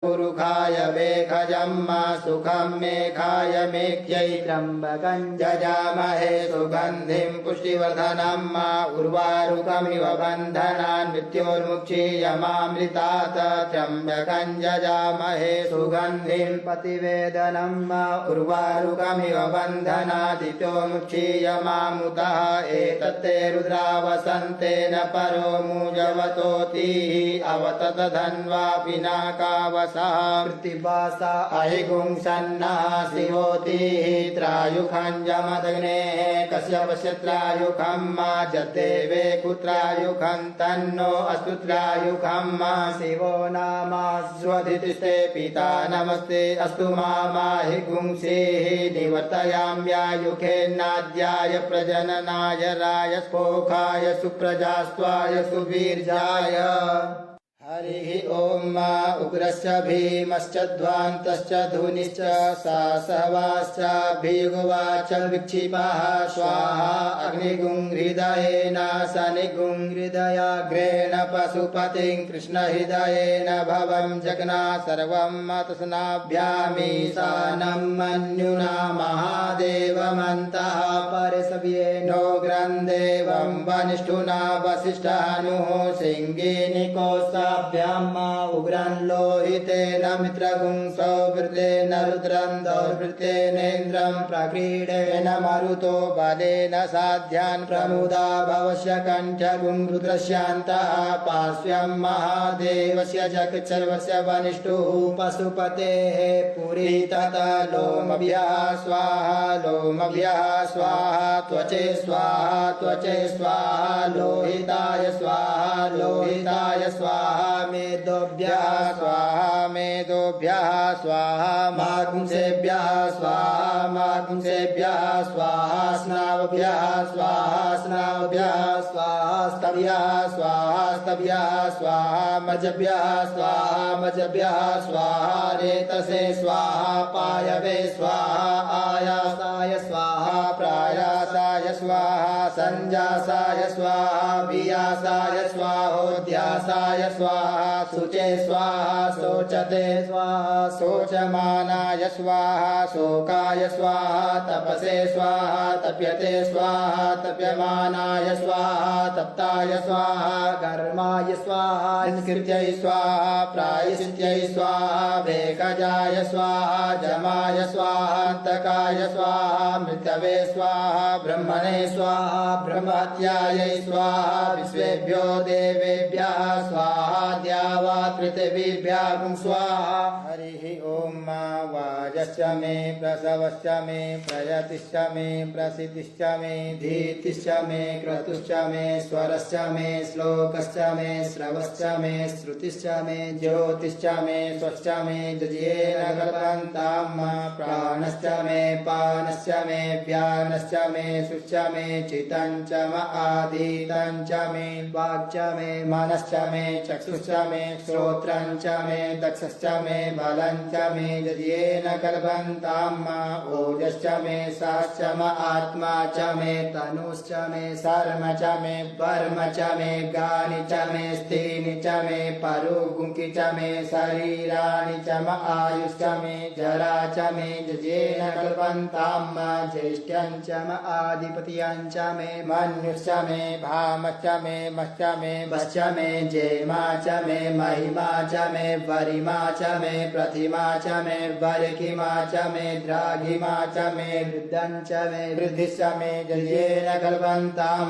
पुरुखाय वेखजम्मा सुखं मेघाय मेघ्यै त्र्यम्बकं जजामहे सुगन्धिं पुष्टिवर्धनं मा उर्वारुकमिव बन्धनान् मृत्योर्मुक्षीयमामृतात् त्र्यम्बकं जजामहे सुगन्धिं प्रतिवेदनं उर्वारुकमिव बन्धनादित्यो मुक्षीयमामुतः एतत्ते रुद्रावसन्तेन परो मुजवतोतिः अवतत धन्वा पिनाकावसः प्रतिभासा अहिगुंसन्नः शिवोतिः त्रायुखं जमदग्नेः कश्यपस्य त्रायुखं मा जदेवे कुत्रायुखं तन्नो अस्तु त्रायुखं मा शिवो नामा स्वधितिस्ते पिता नमस्ते अस्तु माहि गुंसेः निवर्तयाम्यायुखेन्नाद्याय प्रजननाय रायस्पोखाय सुप्रजास्त्वाय सुवीर्याय हरिः ॐ उग्रश्च भीमश्च ध्वान्तश्च धुनिश्च सासवाश्च भीगुवाच विक्षिपः स्वाहा अग्निगुंहृदयेन शनिगुंहृदयाग्रेण पशुपतिं कृष्णहृदयेन भवं जग्ना सर्वं तस्नाभ्यामीशानं मन्युना महादेवमन्तः परसव्येनो ग्रन्देवं वनिष्ठुना वसिष्ठानुः सिंहिनिकोसा उग्रं लोहितेन मित्रगुंसो वृतेन रुद्रं दौर्वृतेनेन्द्रं प्रक्रीडेन मरुतो बलेन साध्यान् प्रमुदा भवस्य कण्ठगुं रुद्रस्यान्तः पार्श्वं महादेवस्य जगत्सर्वस्य वनिष्ठुः पशुपतेः पुरी तथा लोमभ्यः स्वाहा लोमभ्यः स्वाहा त्वचे स्वाहा लोहिताय स्वाहा मेदोभ्यः स्वाहा मागुंसेभ्यः स्वाहा स्नावभ्यः स्वाहा स्तभ्यः स्वाहा मजभ्यः स्वाहा रेतसे स्वाहा पायवे स्वाहा आयासाय स्वाहा प्रायासाय स्वाहा संजासाय स्वाहा वियासाय स्वाहोद्यासाय स्वाहा शुचे स्वाहा शोचते स्वाहा शोचमानाय स्वाहा शोकाय स्वाहा तपसे स्वाहा तप्यते स्वाहा तप्यमानाय स्वाहा तप्ताय स्वाहा कर्माय स्वाहा निष्कृत्यै स्वाहा प्रायश्चित्यै स्वाहा वेकजाय स्वाहा जमाय स्वाहा अंतकाय स्वाहा मृतवे स्वाहा ब्रह्मणे स्वाहा ब्रह्महत्यायै स्वाहा विश्वेभ्यो देवेभ्यः स्वाहा द्यावा पृथिवीभ्यः स्वाहा हरिः ॐ वाजश्च मे प्रसवश्च मे प्रयतिश्च मे प्रसिद्धिश्च मे धीतिश्च मे क्रतुश्च मे स्वरश्च मे श्लोकश्च मे श्रवश्च मे श्रुतिश्च मे ज्योतिश्च मे स्वश्च मे जज्येन कल्पन्तां प्राणश्च मे पानश्च मे व्यानश्च मे शुश्च मे चित्तञ्च आदितञ्च मे वाक्च मे मनश्च मे चक्षुश्च मे श्रोत्रञ्च मे दक्षश्च मे बलञ्च मे यद्येन कल्पन्तां ओजश्च मे सहश्च आत्मा च मे तनुश्च मे शर्म च मे वर्म च मे गानि च मे स्थीनि च मे परुगुंकि च मे शरीराणि च आयुश्च मे जरा च मे यद्येन कल्पन्तां ज्येष्ठ्यञ्च आधिपत्यञ्च मे मन्युश्च मे भामश्च मे मश्च मे वश्च मे जेमा च मे महिमा च मे वरिमा च मे प्रतिमा च मे वरिकिमा च मे द्राघिमा च मे वृद्धं च मे वृद्धिश्च मे यद्येन कल्पन्तां